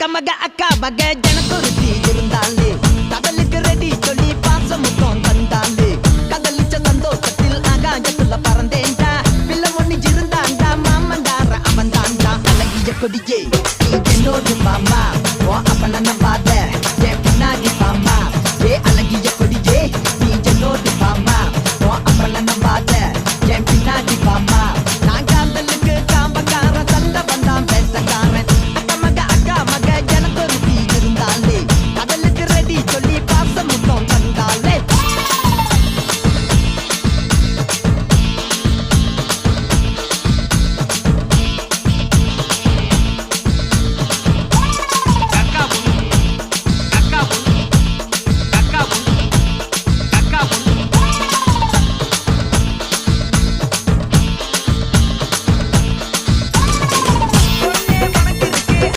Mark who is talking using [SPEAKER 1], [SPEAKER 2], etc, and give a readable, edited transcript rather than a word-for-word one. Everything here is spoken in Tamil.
[SPEAKER 1] அக்கா மக அக்கா மக ஜனக்குருத்தி இருந்தாலே கடலுக்கு ரெடி சொல்லி பாசம் முத்தம் தந்தாலே கதலிச்ச சந்தோஷத்தில் ஆகாயத்துல பறந்தேன்டா பிள்ளை ஒண்ணு இருந்தாண்டா மாமண்டார அவன் தாண்டா அழகிய கொடியே நீ என்னோடு மாமா ஓ அப்பன நம்பாத என் பின்னாடி பாமா ஏ அழகிய கொடியே நீ என்னோடு மாமா ஓ அப்பன நம்பாத என் பின்னாடி பாமா